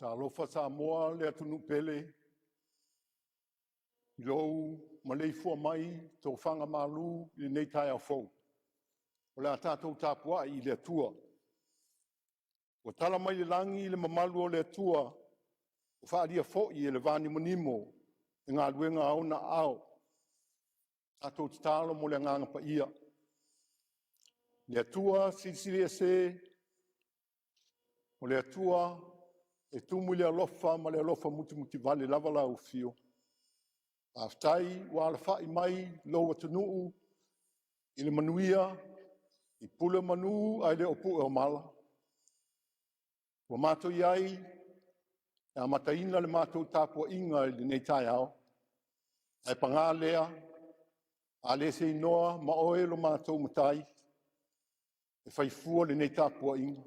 Talofa Samoa le atunu pele. Ilou malei fua mai tō whanga malu i nei Taeao fou. O le atatou Tapua'iga i le atua. O tala mai le langi i le mamalu o le atua. O whaaria fo'i e le vani manimo e ngā luenga au na au. Tatou talo mo le nganga pa ia. Le atua sisiri e se. O le atua e tumu le alofa ma le alofa muti vale lava la ufio. Aftai wa ala fa'i mai lo atunuu i le manuia i pule manu ai le opu e o mala. Wa mātou iai e amataina le mātou Tapua'iga i le nei Taeao. Ai panga lea a le se inoa ma oe lo mātou matai e whaifua le nei Tapua'iga.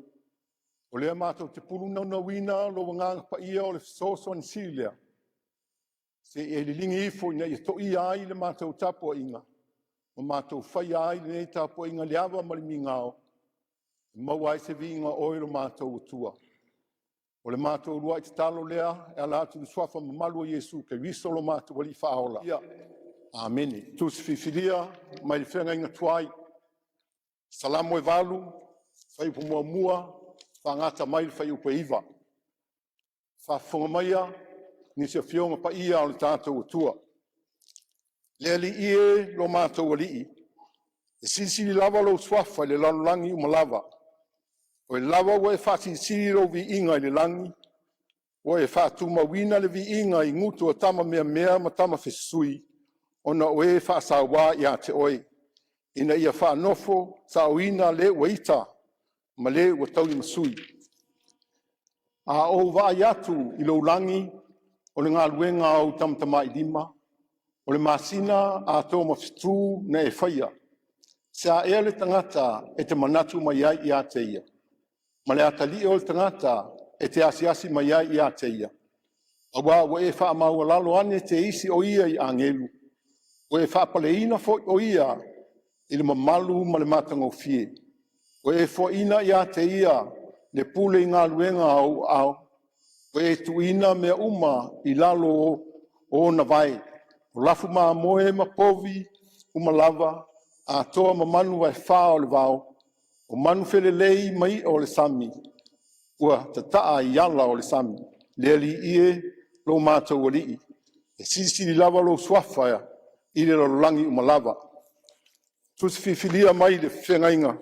O lea mātou te pulu na wina lo wanganga pa ia o le soso ni silea. Se e li lingi ifo ina i to i ai le mātou Tapua'iga. O mātou whai ai le nei Tapua'iga le awa malimi ngao. Mawai se vinga oe lo mātou utua. O le mātou rua i te talo lea e ala atu swafa mamalu o Yesu ke riso lo mātou wali whaola. Amene. Tus fifilia mai le whenga inga tuai. Salamo e valu, whai upo mua. Whangata mai le whai upa iwa. Whafonga maia, ni se whionga pa ia o le tātou atua. Lea li ie lo mātou alii. E sisiri lava lo swafa le lalulangi umalava. O e lava wa e whasisiri lo vi inga i le langi. O e whatuma wina le vi inga i ngutu o tama mea ma tama whesui. O na o e whasawa i a te oe. Ina ia whanofo sa o ina le waita. Ma le ua tau i masui. A o vai atu i lo langi, o le ngā luenga au tamatama i lima, o le masina a tō mawhitu na e whaia. Se a ea le tangata e te manatu mai ai i a te ia. Ma le atali o le tangata e te asiasi mai ai i a te ia. Awa ua e wha maua lalo ane te isi o ia i angelu. Ua e wha paleina fo o ia i le mamalu ma le matango fie. O e fo'ina ia te ia le pule i ngā luenga au. O e tuina mea uma i lalo o na vai. O lafu maa moe ma povi uma lava a toa ma manu vai wha o le vau. O manu felelei mai o le sami. Ua tataa i ala o le sami. Le li ie lo mātou alii. E sisi lava lo swafa i le langi uma lava. Tusi fifilia mai le whengainga.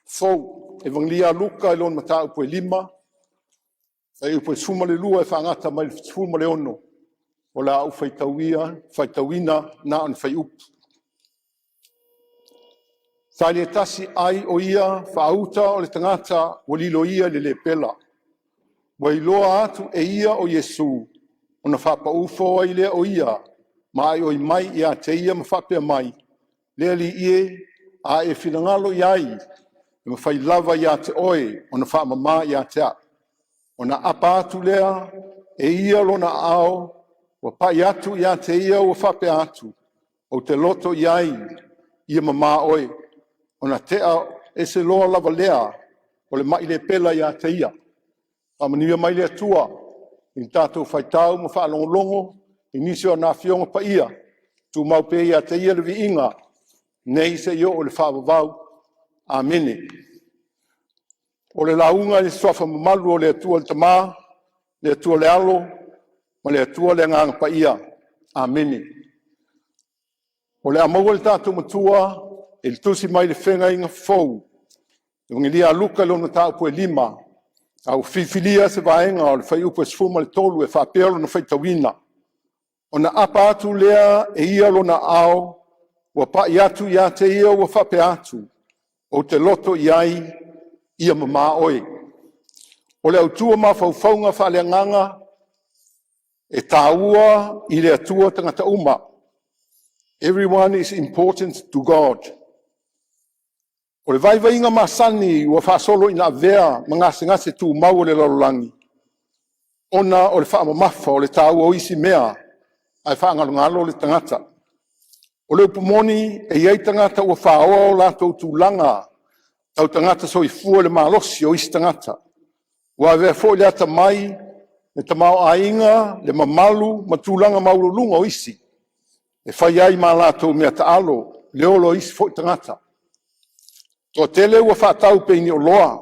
Fou, evangelia luka i lon mata upo e lima, e upo e suma le lua e whangata mai suma le ono, o la au whaitawina na an whai upu. Tali e tasi ai o ia, whaauta o le tangata, walilo ia le pela. Wai loa atu e ia o Yesu, o na whapa ufo ai lea o ia, ma ai o i mai ia te ia ma whapea mai, lea li ie, a e whinangalo iai, ma fai lava ia te oe, o na wha mama ia te a. O na apa atu lea, e ia lo na ao, wa pai atu ia te ia o whape atu, o te loto iai, ia mama oe. O na tea e se loa lava lea, o le mai le pela ia te ia. Whamaniwa mai lea tua, in tātou whaitau ma wha longo, i nisi o na whionga pa ia, tu mau pe ia te ia le vi inga, nei se io o le whaavavau. Amene. O le launga le swafa mamalu o le atua le tamā, le atua le alo, ma le atua le nganga pa ia. Amene. O le amaua le tātou matua, e le tusi mai le whenga inga fou. E wangilia luka le ona tāupu e lima, au whiwhilia se vaenga o le whai upo e sfuma le tolu e whapealo na whaitawina. O na apa atu lea e ia lo na ao, wa pa i atu ia te ia wa whape atu. O te loto iai ia mama oe. O le autua ma faufaunga whale nganga e tāua i le atua tangata uma. Everyone is important to God. O le vaivainga masani ua whaasolo ina avea ngase tu mau o le lalolangi. Ona o le whaamamafa o le tāua o isi mea ai whaangalongalo le tangata. O le upumoni e iei tangata ua whaoa o lātou tūlanga tau tangata so i fua le malosi o isi tangata. Ua vea fo le ata mai le tamao ainga, le mamalu, matulanga maululunga o isi. E whai ai mā lātou mea taalo, le olo isi fo i tangata. Toa tele ua whātau peini o loa,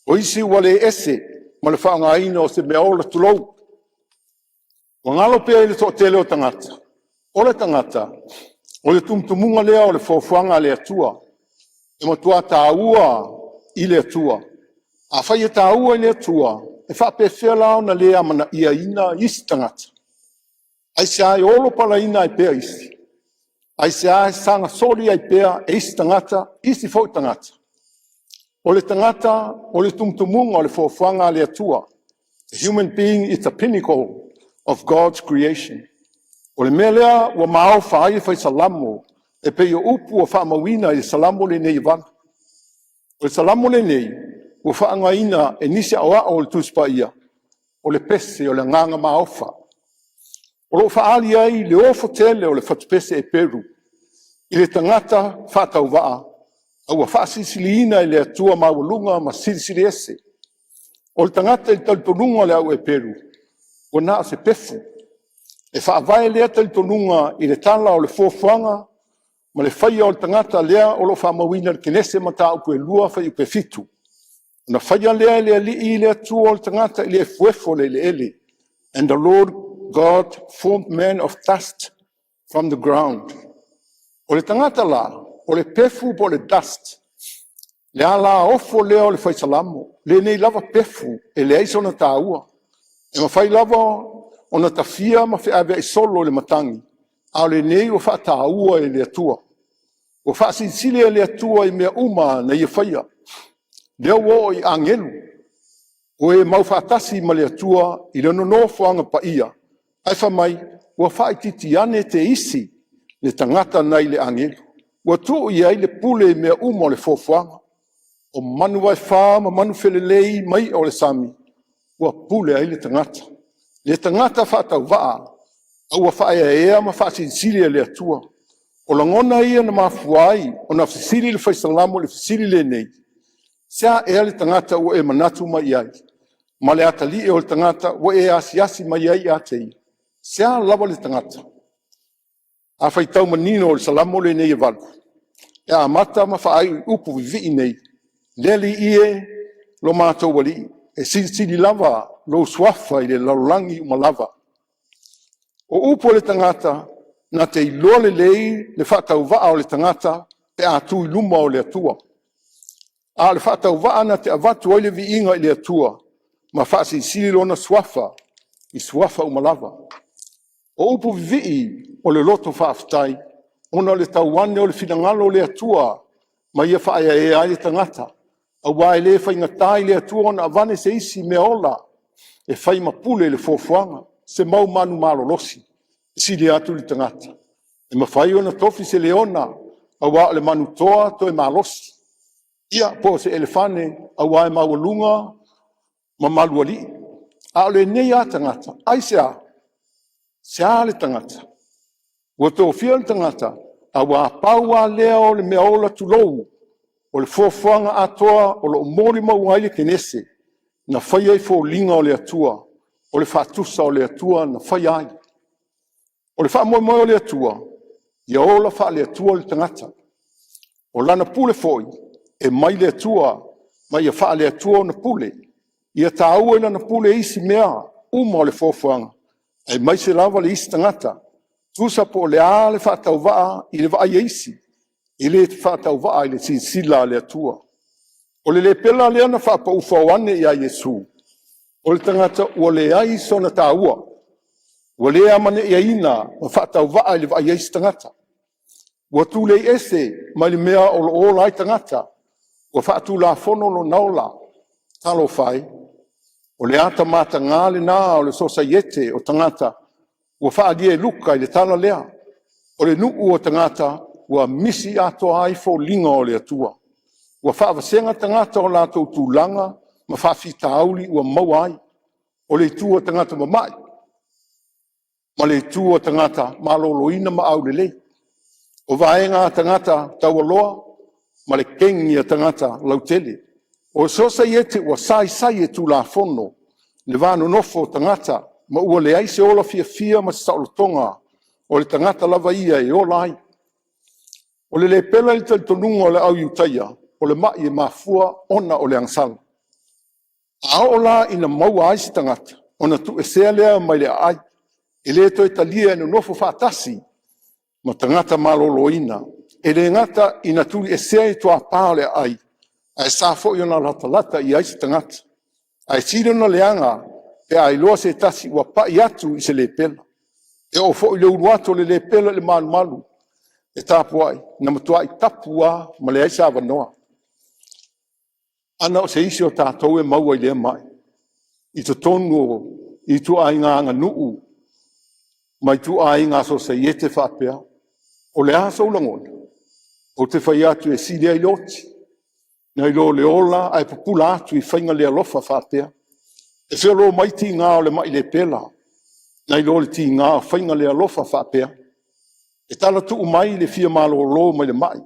o isi ua le ese, ma le whaanga ina o se mea ola tulou. Wa ngalo pia i le toa tele o tangata. O le tangata, o le tumtumunga lea o le fofuanga le atua, e matua tāua i le atua. A whai e tāua i le atua, e whapewhia lao na lea mana ia ina isi tangata. Ai se ai olo pala ina ai pea isi. Ai se ai sanga soli ai pea e isi tangata, isi fo tangata. O le tangata, o le tumtumunga o le fofuanga le atua. The human being is the pinnacle of God's creation. O le mea lea ua mao whaai whai salamo, e pei o upu o whaamawina i salamo le nei wana. O le salamo le nei, ua whaangaina e nisi awa o le tuspa ia, o le pese o le nganga maofa. O lo whaali ai le ofo tele o le whatupese e Peru, i le tangata whatau waa, a ua whaasisiliina i le atua mawalunga ma sirisiri ese. O le tangata i talitonunga le au e Peru, ua naa se pefu, e whaavae lea talitonunga i le tala o le fofuanga, ma le whaia o le tangata lea o lo whaamawina le kenese mata upe lua whai upe fitu. Na whaia lea i le ali i le atua o le tangata i le efuefo le ele. And the Lord God formed man of dust from the ground. O le tangata la, o le pefu po le dust, le ala ofo lea o le whaisalamo, le nei lava pefu e le aiso na tāua. E ma whai lava o na tafia ma whiawe i solo le matangi, a le nei o wha tāua e le atua. O wha sinsile e le atua i mea uma na ia whaia. Lea wo i angelu, o e mau whatasi ma le atua i le nonofo anga pa ia. Ai wha mai, ua wha i titi ane te isi le tangata nei le angelu. Ua tu i ai le pule i mea uma o le fofuanga. O manu ai wha ma manu whelelei mai o le sami. Ua pule ai le tangata. Le tangata whatau waa, a ua wha ea ma wha sinsili e le atua. O langona ia na mafuai, o na fisili le whaisalamo le fisili le nei. Sea ea le tangata ua e manatu mai ai. Ma le atali e o le tangata ua e asiasi mai ai a tei. Sea lava le tangata. A whaitau manino o le salamo le nei e walu. E a mata ma whaai upu vivi nei. Leli ie lo mātou wali. E sili lava lo suafa i le laulangi umalava. O upu le tangata na te iloa le lei le whatau waa o le tangata pe atu i luma o le atua. A le whatau waa na te avatu ai le viinga i le atua ma whasi sili lona suafa i suafa umalava. O upu vivii o le loto whaafitai, ona le tauane o le finangalo le atua, ma ia whaia e ai le tangata. A wai le whaingatai le atua ona avane se isi me ola, e whai mapule le fofuanga, se mau manu malolosi, si le atu le tangata. E ma whai ona tofi se leona, a wai le manu toa to e malosi. Ia po se elefane, a wai mawalunga, ma maluali. A le nei a tangata, ai se a le tangata. Ua tō fia le tangata, a wā paua lea o le mea ola tulou, o le fuafuanga atoa o lo mori mauai le kenese, na whai ai fō linga o le atua, o le whatusa o le atua na whai ai. O le wha moe o le atua, ia ola wha le atua le tangata. O lana pule foi, e mai le atua, mai ia wha le atua o na pule, ia tāua lana pule isi mea, uma o le fuafuanga. Ai mai se lava le isi tangata, tusa po le a le whatau waa i le waa isi, i le whatau waa i le sinsila le atua. O le pela le ana whapa ufawane i a Yesu, o le tangata ua le ai sona tāua, ua le amane i a ina ma whatau waa i le waa isi tangata. Ua tu le ese ma le mea o lo ola i tangata, ua whatu la fono lo naola, talo whai, o le ata mata ngā le nā o le sosaiete o tangata, ua whaadia e luka i le tala lea. O le nuu o tangata, ua misi ato ai fo linga o le atua. Ua whaawasenga tangata o lātou tūlanga, ma whawhita auli ua mau ai. O le tu o tangata mamai. Ma le tu o tangata maloloina ma au le lei. O vaenga tangata taualoa, ma le kengi a tangata lautele. O sosaiete ua sai e tu la fono, le vāno nofo tangata, ma ua le aise ola fia ma saolotonga, o le tangata lava ia e ola ai. O le pela i talitonunga o le au iutaia, o le mai e mafua ona o le angsala. A ola ina maua aisi tangata, ona tu e sea lea mai le ai, e le toi talia ino nofo whaatasi, ma tangata maloloina, e le ngata ina tuli e sea i toa pā le ai, a e sa fo i ona lata i aisi tangata. A e sire ona leanga, pe a iloa se tasi ua pa i atu i se le pela. E o fo i le uruato le pela le malu, e Tapua'i, na matua i tapua ma le aisa avanoa. Ana o se isi o tātou e maua i lea mai. I to tonu i tu ai ngā nuu, mai tu ai ngā so se iete whapea, o le asa ulangona, o te whai atu e siri ai loti, na i lo le ola ai popula atu i whainga le alofa whapea, e whiolo mai ti ngā o le mai le pela, na i lo le ti ngā o whainga le alofa whapea, e tala tu mai le fia malo lo mai le mai,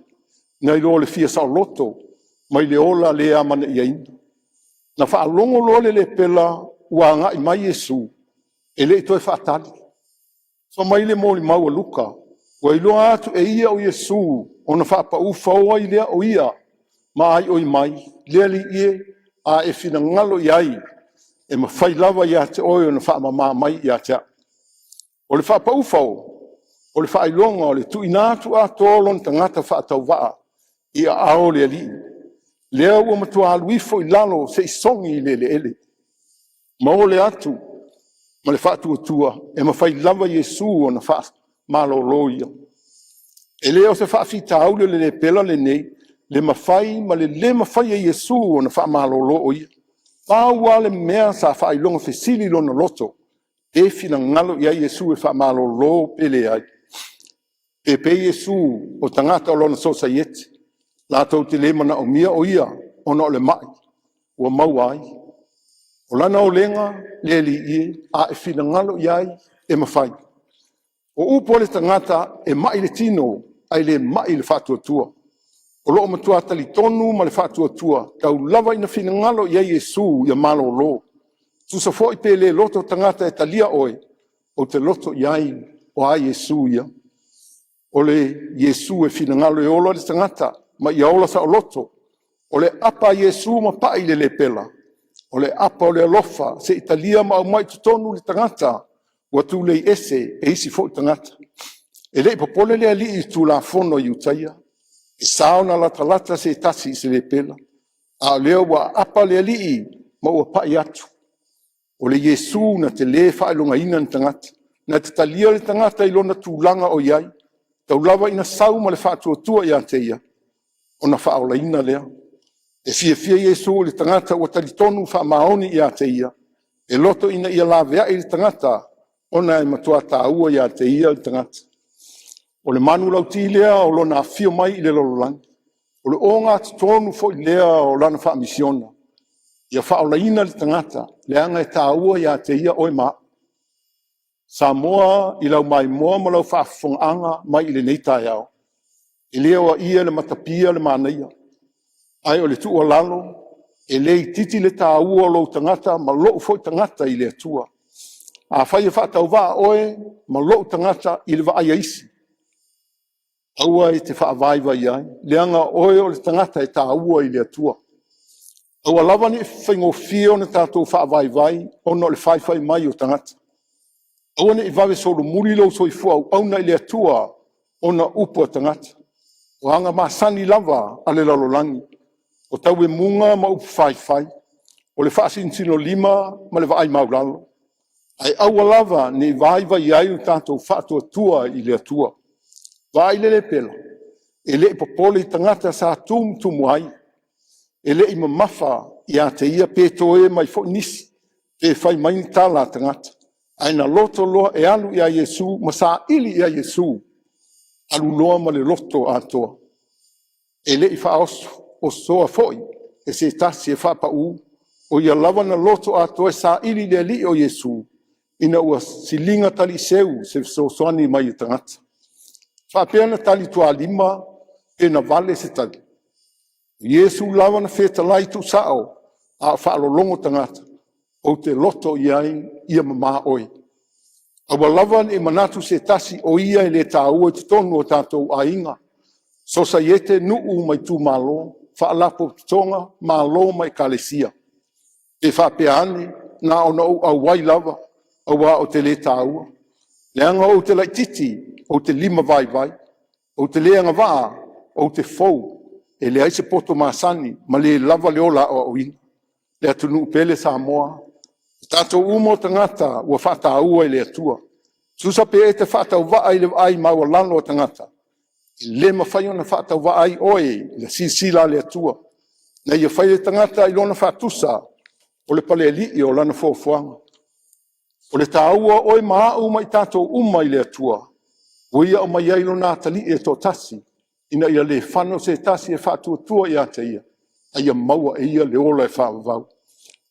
na i lo le fia sao loto, mai le ola le amana i aina. Na wha alongo lo le pela ua ngā i mai Yesu, e le ito e whaatali. So mai le mōli maua luka, ua ilo atu e ia o Yesu, o na whaapa ufaua i lea o ia, ma ai o i mai, lea li ie, a e whina ngalo i ai, e ma whai lava i a te oi o na wha ma mai i a te a. O le whaapa ufau, o le wha ilonga, o le tu inatu a tōlon tangata wha tau waa, i a ao lea li. Lea ua matua aluifo i lalo se i songi i le ele. Ma o le atu, ma le wha tua, e ma whai lava Yesu o na wha malo loia. E leo se wha fita aule le pela le nei, le mawhai, ma le mawhai e Yesu o na wha malo loia. Pāua le mea sa wha ilonga fesili lona loto, e fina ngalo ia Yesu e wha malo lo pele ai. E pe Yesu o tangata o lona sosa ieti, lātou te le mana o mia o ia, ona o le mai, ua mau ai. O lana o lenga, le li ie, a e fina ngalo iai, e mawhai. O upo le tangata, e mai le tino, ai le mai le whatua tua. O loo matua tali tonu ma le whatua tua, tau lava ina fina ngalo iai Yesu, ia malo lo. Tu sa fo i pe le loto tangata e talia oe, o te loto iai, o ai Yesu ia. O le Yesu e fina ngalo e olo le tangata, ma ia ola sa o loto. O le apa Yesu ma pa i le pela. O le apa o le alofa, se italia ma au mai tutonu le tangata, ua tu le ese e isi fo tangata. E le popole le ali i tu la fono i utaia, e saona la talata se tasi i se le pela. A leo wa apa le ali ma ua pa i atu. O le Yesu na te le whaelonga ina ni tangata, na te talia le tangata i lona tūlanga o iai, tau lava ina sau ma le whaatua tua i a te ia, o na whaola ina lea. E fia Yesu le tangata ua talitonu wha maoni i a te ia, e loto ina ia la vea i le tangata, ona e matua tāua i a te ia le tangata. O le manu lauti lea o lona fio mai i le lololangi, o le o ngā tonu fo i lea o lana wha misiona, ia whaola ina le tangata, le anga e tāua i a te ia oi maa. Samoa i lau mai moa ma lau whaafonganga mai i le nei Taeao. I lea wa ia le matapia le mānaia. Ai o le tua lalo, e lei titi le tāua o lau tangata, ma lou foi tangata i le atua. A whai e whaatau wā oe, ma lou tangata i le waaya isi. Aua e te whaavaiva i ai, leanga oe o le tangata e tāua i le atua. Aua lavani e whaingofia o na tātou whaavaivai, ono le whaiwhai mai o tangata. Aua ne i wawe solo muri lau soifua au auna i le atua, ona upua tangata. O hanga masani lava a le lalolangi. O tau e munga ma upu whaiwhai. O le whaasinsino lima ma le vaai mauralo. Ai aua lava ne vaiva i ai o tātou whaatua tua i le atua. Vai le pela. E le popole i tangata sa tumu ai. E le i mamafa i a te ia petoe mai fo nisi. Pe whai mai tala tangata. Ai na loto loa e alu i a Yesu, ma sa ili i a Yesu. Alu loa ma le loto atoa. E le i whaosu, o soa foi, e se tasi e whapa u, o ia lava na loto atoa e sa ili le li o Yesu, ina ua silinga tali seu, se soani mai i tangata. Whapea na tali tua lima, e na vale se tali. Yesu lava na wheta lai tu sao, a whaalolongo tangata. o te loto iai ia mama oi. Awa lava e manatu se tasi o ia e le tāua te tonu o tātou ainga. So sa iete nuu mai tū malo, whaalapo tonga, malo mai kalesia. E whapeane, nā ona au wai lava, awa o te le tāua. Leanga o te laititi, o te lima vai vai, o te leanga waa, o te fou, e le aise poto masani, ma le lava leola o awina. Le atunu pele Samoa, tātou umo tangata, ua whata ua i le atua. Susa pe e te whata uwa ai le ai maua lano o tangata. Le mawhai ona whata uwa ai oe, le sisila le atua. Na ia whai le tangata i lona whatusa, o le pale li o lana fōfuanga. O le tāua oe maa uma i tātou uma i le atua. Uia o mai ailo nā tali e tō tasi. Ina ia le whano se tasi e whatuatua i ata ia. A ia maua e ia le ola e whaavau.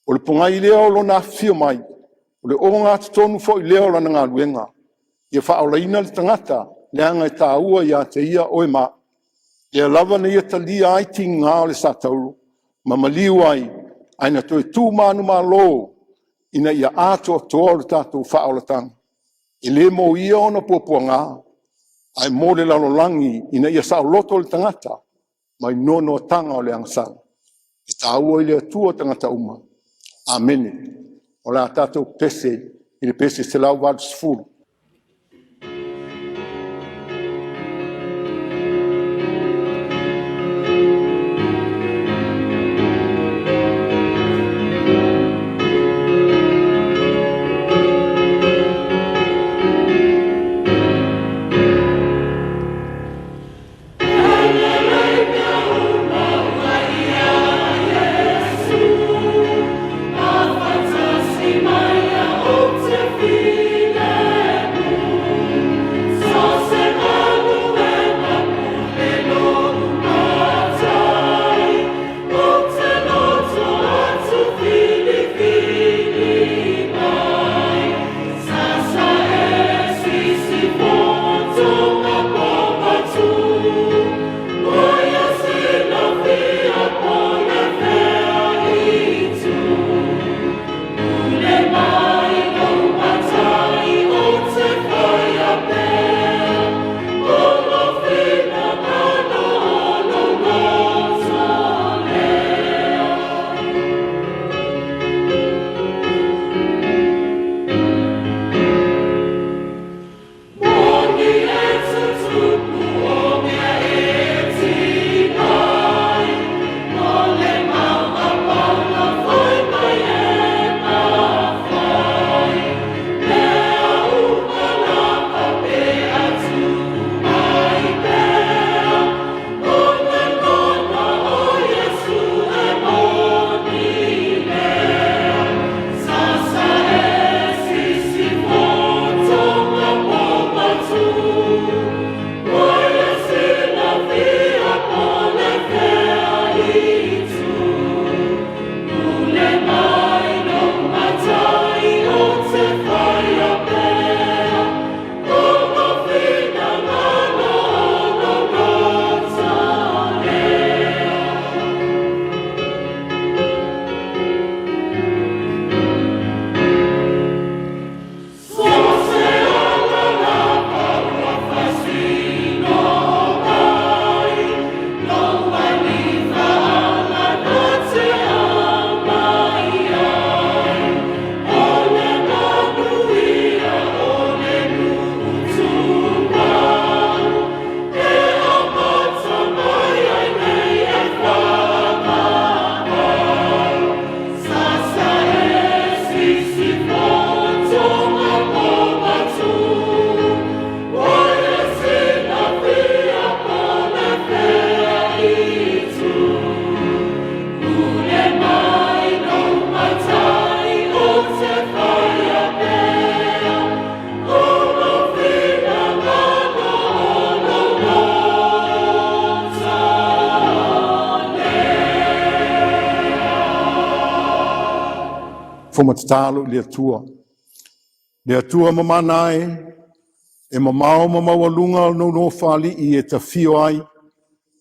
O le pungai leo lo nā whio mai. O le onga te tonu fo i leo lana ngā luenga. Ia whaolaina le tangata, le anga e tāua i ata ia oe maa. Ia lava na ia talia ai ti ngā o le satauru. Mamaliu ai, aina toi tū manu mā lō. Ina ia ato toa le tātou whaolatanga. I le mo ia ona pōpua ngā. Ai mō le lalolangi ina ia sao loto le tangata. Mai nono tanga o le angasanga. E tāua i le atua tangata uma. Amene. O le tātou pese, i le pese se lau wadu sifuru. Fomatalo le atua. Le atua mamanae, e mamao mamawalunga no whali i e tawhio ai,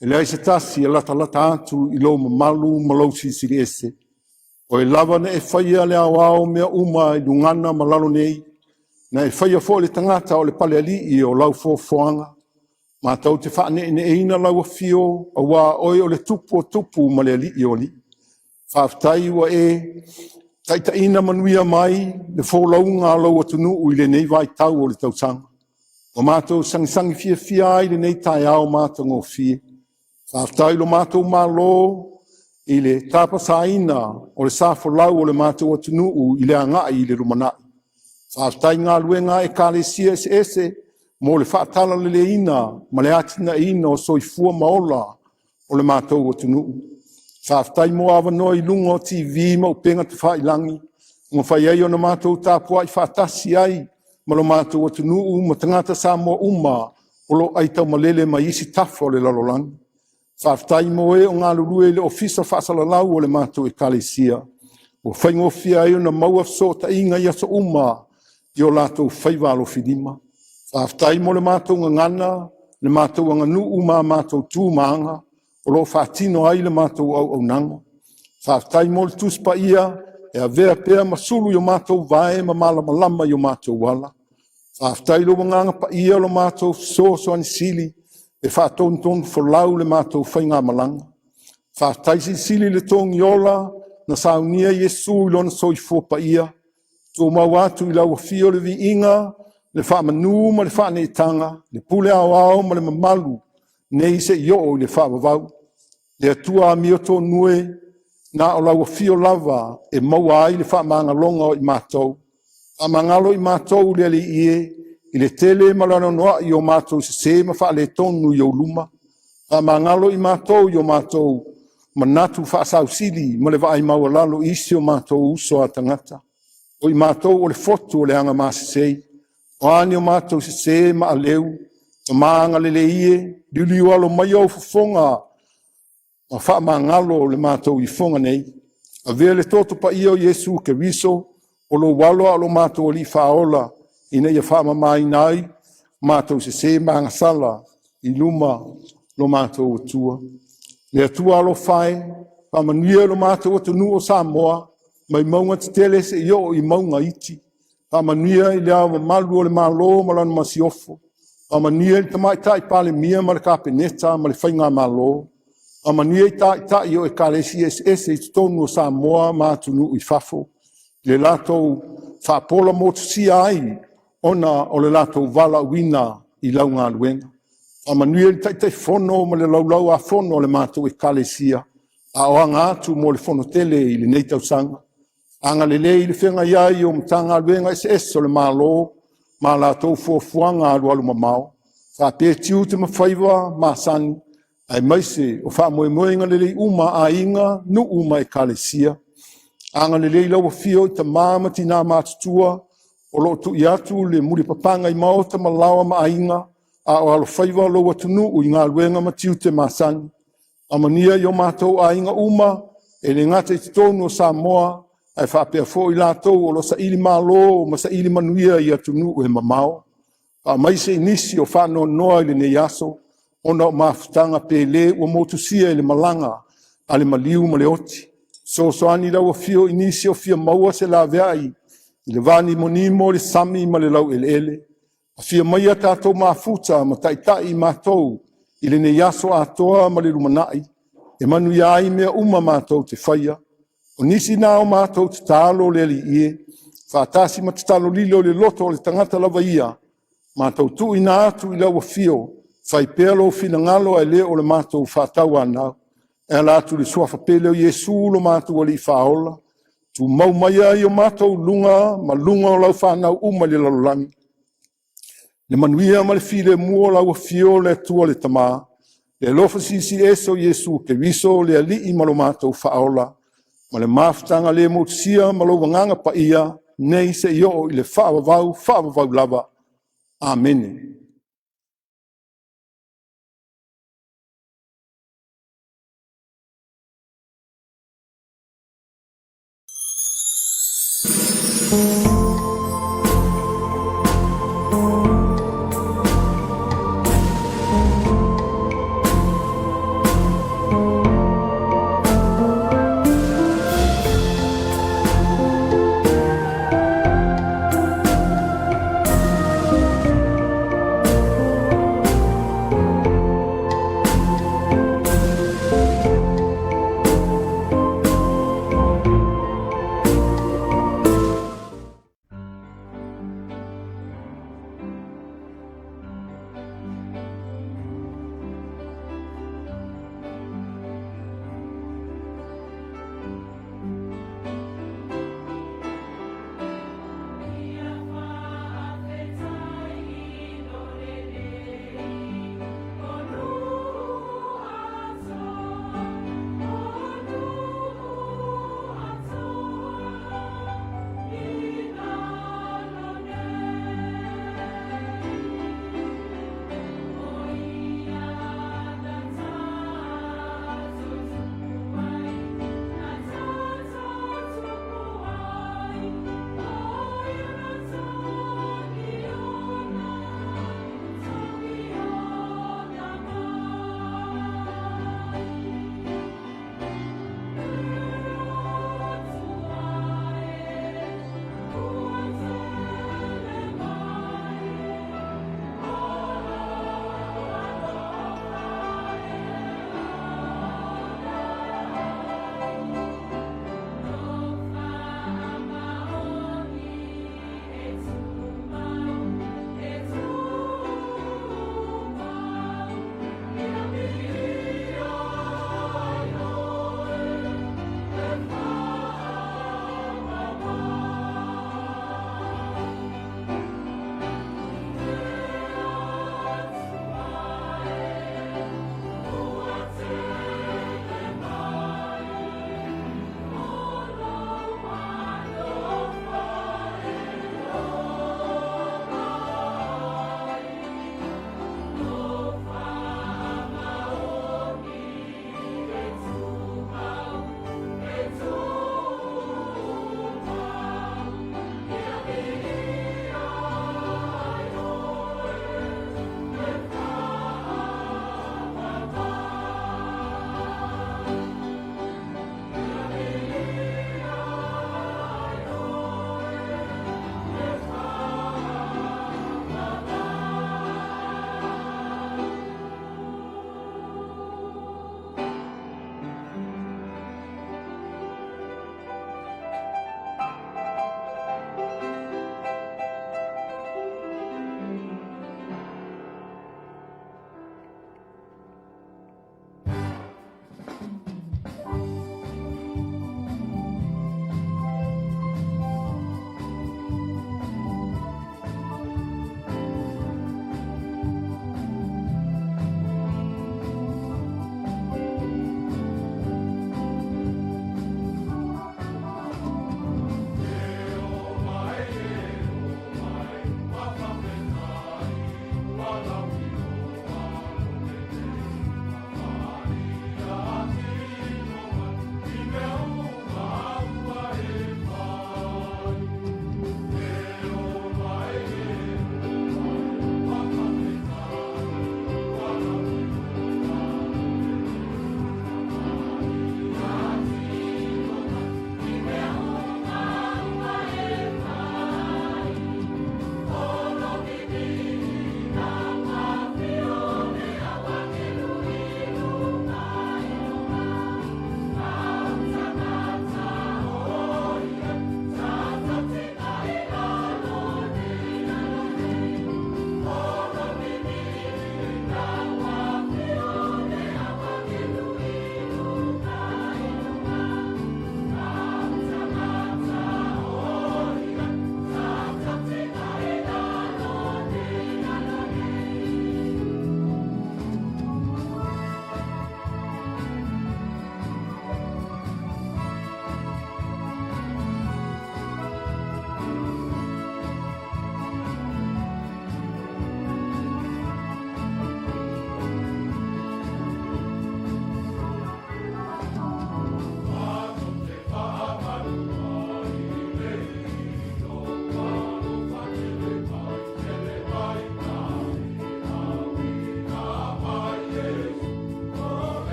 e le aise tasi e lata atu i lo mamalu malau sisiri ese. O e lava na e whaia le awao mea uma I lungana malalo nei, na e whaia fo le tangata o le pale ali o lau fofoanga. Ma tau te whaane ine eina lau a fio, a wā oi o le tupu ma le ali o li. Whaftai wa e, taita ina manuia mai, le fo launga lau atunu ui le nei vai tau o le tautanga. O mātou sangisangi fia ai le nei Taeao mātou ngō fie. Whaftai lo mātou mālo, I le tapasaina o le safo lau o le mātou atunu I le angai I le rumanai. Whaftai ngā luenga e kālesia ese, mo le whaatala le ina, ma le atina ina o soifua maola o le mātou atunu. Whaftai mo awa noi lunga o TV ma upenga te whailangi, ngā whaiai o na mātou Tapua'iga whaatasi ai, ma lo mātou atunu ma tangata Samoa uma, o lo aitau malele ma isi tafo le lalolangi. Whaftai mo e o ngā lurue le ofisa whaasalalau o le mātou e kalesia. O whaingofia e o na maua so ta inga I aso uma, I o lātou whaiwalo whidima. Whaftai mo le mātou ngana, le mātou nganu uma mātou tūmaanga, o lo whaatino ai le mātou au nanga. Whaftai mo le tuspa ia, e a vea pēr masulu I o mātou vae ma malama I o mātou wala. Whaftai lo wanganga pa ia lo mātou so anisili, e whātonton whalau le mātou whainga malanga. Whātai sili le tongi ola, na saunia Yesu I lona soifua pa ia, tō mau atu I lau fio le vi inga, le whaamanu ma le whaanetanga, le pule ao ma le mamalu, nei se I le whaamavau. Le atua mioto nue, na o lau fio lava, e maua ai le whaamanga longa I mātou. Amangalo I mātou le ali ie, I le tele malano noa I o mātou se ma wha le tonu I o luma. Amangalo I mātou I o mātou manatu wha sausili ma le vai maua lalo isi o mātou uso a tangata. O I mātou o le fotu o le anga māsisei. O ane o mātou se ma aleu, o maanga le ie, liu alo mai au fufonga, ma wha maangalo le mātou I fonga nei. A vea le toto pa ia o Yesu ke riso, o lo walo alo mātou o li whaola, ina ia wha mai nai, mātou se maanga sala, I luma lo mātou o tua. Le atua alo whae, pa manuia lo mātou o tunu o Samoa, mai maunga te tele se I maunga iti. Pa manuia I le awa malu o le malo malana masiofo. Pa manuia I tamai tai pale mia ma le kapeneta ma le whainga malo. Pa manuia I tai o e kalesi ese I tonu o Samoa mātunu I fafo. Le latou whapola motu si ai, ona o le latou vala wina I lau ngā luenga. A manuia I tai fono ma le laulau a fono le mātou e kalesia. A oanga atu mo le fono tele I le neitau sanga. Anga le lei le whenga iai o mtanga luenga ese o le malo, ma latou fuafuanga alu alu mamao. Wha pe tiu te mawhaiwa ma sani, ai maise o wha moe moenga le lei uma a inga nu uma e kalesia. Anga le lei lau fio I ta māma tina mātutua, o lo tu iatu le muri papanga I mao ta malawa ma ainga, a o alo whaiwa lo atunu u I ngā luenga ma tiu te māsani. A mania I o mātou a inga uma, e le ngata I tonu o Samoa, ai whapea fo I lātou o lo sa ili malo, ma sa ili manuia I atunu u he mamao. A maise inisi o whano noa I le ne yaso, ona o mafutanga pe le ua motusia I le malanga, a le maliu ma le oti. So ani lau a fio inisi o fia maua se la veai, I le vani monimo le sami ma le lau ele. A fia maia tātou mafuta ma taitai mātou, I le ne yaso atoa ma le rumanai, e manu iai mea uma mātou te whaia. O nisi nā o mātou te tālo le li ie, whātasi ma te tālo lilo le loto le tangata lava ia, mātou tu I nā atu I lau a fio, whai pēlo whina ngalo e le o le mātou whātau anau. E la atu le suafa pele o Yesu lo mātou ali whaola, tu mau mai ai o mātou lunga, ma lunga o lau whanau uma le lalolangi. Le manuia ma le file mua lau a fio le tua le tamā, le lofa sisi eso Yesu ke viso le alii ma lo mātou whaola, ma le mafutanga le motusia ma lo wanganga pa ia, nei se io I le whaavavau lava. Amen.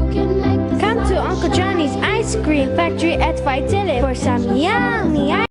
Come to Uncle Johnny's Ice Cream Factory at Faitele for some yummy